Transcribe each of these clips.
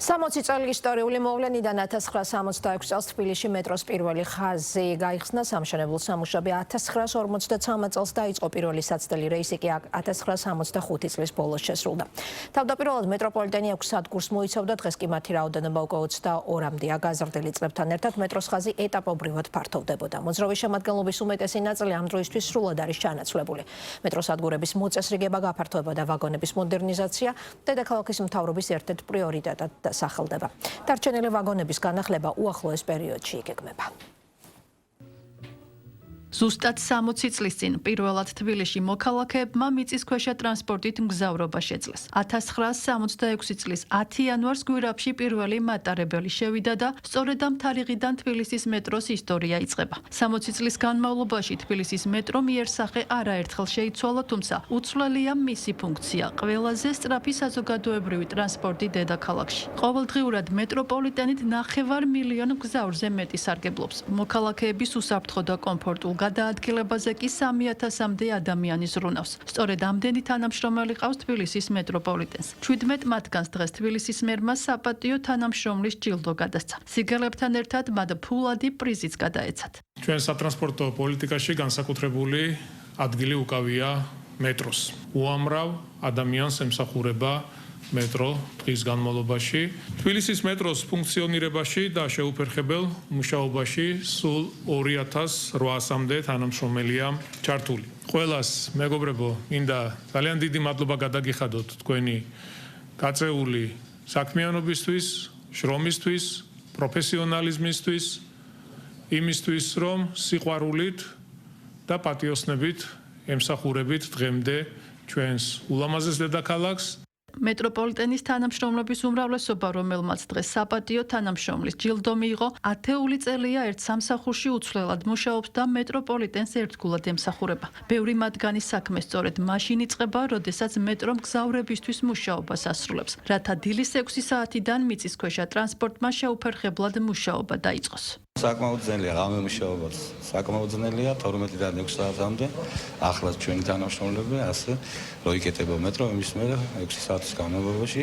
60 წელი ისტორიული მოვლენიდან 1966 წელს თბილისში მეტროს პირველი ხაზი გაიხსნა. სამშენებლო სამუშაოები 1953 წელს დაიწყო. პირველი საცდელი რეისი კი 1965 წლის ბოლოს შესრულდა. თავდაპირველად მეტროპოლიტენი 6 სადგურს მოიცავდა, დღეს კი მათი რაოდენობა უკვე 22-მდეა. გაზრდილი წლებთან ერთად მეტროს ხაზი ეტაპობრივად ფართოვდებოდა. მოძრავი შემადგენლობის უმეტესი ნაწილი ამ დროისთვის სრულად არის ჩანაცვლებული. მეტროს სადგურების მოწესრიგება, გაფართოება და ვაგონების მოდერნიზაცია დედაქალაქის მთავრობის ერთ-ერთ პრიორიტეტად სახელდება. დარჩენილი ვაგონების განახლება უახლოეს პერიოდში იგეგმება. ზუსტად 60 წლის წინ პირველად თბილისში მოქალაქეებმა მიწისქვეშა ტრანსპორტით მგზავრობა შეძლეს. 1966 წლის 10 იანვარს გვირაბში პირველი მატარებელი შევიდა და სწორედ ამ თარიღიდან თბილისის მეტროს ისტორია იწყება. 60 წლის განმავლობაში თბილისის მეტრომ იერსახე არაერთხელ შეიცვალა, თუმცა უცვლელია მისი ფუნქცია, ყველაზე სწრაფი საზოგადოებრივი ტრანსპორტი დედაქალაქში. ყოველდღიურად მეტროპოლიტენით 9 მილიონ მგზავრზე მეტი სარგებლობს. მოქალაქეების უსაფრთხო და კომფორტულ გადაადგილებაზე კი 3000-მდე ადამიანი ზრუნავს. სწორედ ამდენი თანამშრომელი ყავს თბილისის მეტროპოლიტენს. 17 მათგანს დღეს თბილისის მერმა საპატიო თანამშრომლის ჯილდო გადასცა. სიგელებთან ერთად მათ ფულადი პრიზიც გადაეცათ. ჩვენ სატრანსპორტო პოლიტიკაში განსაკუთრებული ადგილი უკავია მეტროს. უამრავ ადამიანს ემსახურება მეტრო დღის განმავლობაში. თბილისის მეტროს ფუნქციონირებაში და შეუფერხებელ მუშაობაში სულ 2800-მდე თანამშრომელია ჩართული. ყველას მეგობრებო, მინდა ძალიან დიდი მადლობა გადაგიხადოთ თქვენი გაწეული საქმიანობისთვის, შრომისთვის, პროფესიონალიზმისთვის, იმისთვის, რომ სიყვარულით და პატიოსნებით ემსახურებით დღემდე ჩვენს ულამაზეს დედაქალაქს. მეტროპოლიტენის თანამშრომლების უმრავლესობა, რომელმაც დღეს საპატიო თანამშრომლის ჯილდო მიიღო, ათეული წელია ერთ სამსახურში უცვლელად მუშაობს და მეტროპოლიტენს ერთგულად ემსახურება. ბევრი მათგანი საქმე სწორედ მაშინ იწყება, როდესაც მეტრო მგზავრებისთვის მუშაობას ასრულებს, რათა დილის 6 საათიდან მიწისქვეშა ტრანსპორტმა შეუფერხებლად მუშაობა დაიწყოს. საკმაოდ ძნელია ღამე მუშაობაც. საკმაოდ ძნელია 12-დან 6 საათამდე. ახლა ჩვენი თანამშრომლები ასე რო იკეთება მეტრო იმის მერე 6 საათის განმავლობაში.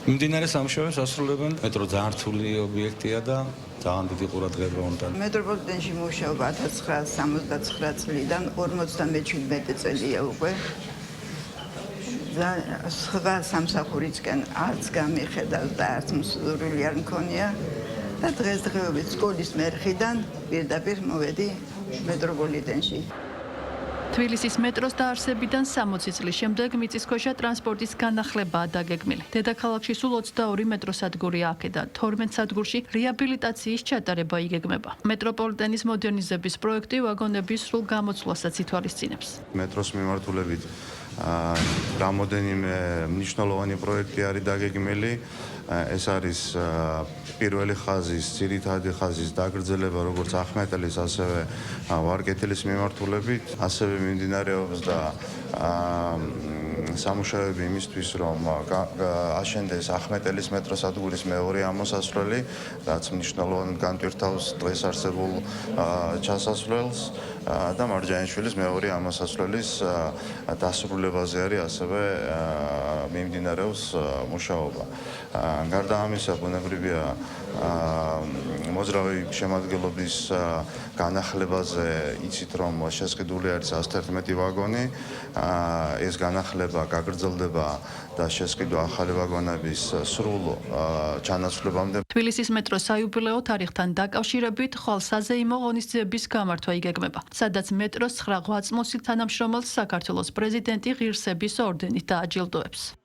მიმდინარე სამუშაოებს ასრულებენ. მეტრო ძალიან რთული ობიექტია და ძალიან დიდი ყურადღება უნდა. მეტროპოლიტენში მუშაობა 1969 წლიდან 57 წელია უკვე. სხვა სამსახურისკენ არც გამიხედავს და არც მსურველი არ მქონია. და დღესდღეობით სკოლის მერხიდან პირდაპირ მოვედი მეტროპოლიტენში. თბილისის მეტროს დაარსებიდან 60 წლის შემდეგ მიწისქვეშა ტრანსპორტის განახლებაა დაგეგმილი. დედაქალაქში სულ 22 მეტროსადგურია აქედან 12 სადგურში რეაბილიტაციის ჩატარება იგეგმება. მეტროპოლიტენის მოდერნიზების პროექტი ვაგონების სრულ გამოცვლასაც ითვალისწინებს. მეტროს მიმართულებით რამოდენიმე მნიშვნელოვანი პროექტი არის დაგეგმილი. ეს არის პირველი ხაზის, ძირითადი ხაზის დაგრძელება როგორც ახმეტელის, ასევე ვარკეთილის მიმართულებით, ასევე მიმდინარეობს და სამუშაოები იმისთვის, რომ აშენდეს ახმეტელის მეტროსადგურის მეორე ამოსასვლელი, რაც მნიშვნელოვნად განტვირთავს დღეს არსებულ ჩასასვლელს და მარჯანიშვილის მეორე ამოსასვლელის დასრულებაზე არის ასევე მიმდინარეობს მუშაობა. გარდა ამისა, ბუნებრივია მოძრავი შემადგენლობის განახლებაზე იცით, რომ შესყიდული არის 111 ვაგონი. ეს განახლება გაგრძელდება და შესყიდვა ახალი ვაგონების სრულ ჩანაცვლებამდე. თბილისის მეტროს საიუბილეო თარიღთან დაკავშირებით ხვალ საზეიმო ღონისძიების გამართვა იგეგმება, სადაც მეტროს 9 ღვაწლმოსილ თანამშრომელს საქართველოს პრეზიდენტი ღირსების ორდენით დააჯილდოებს.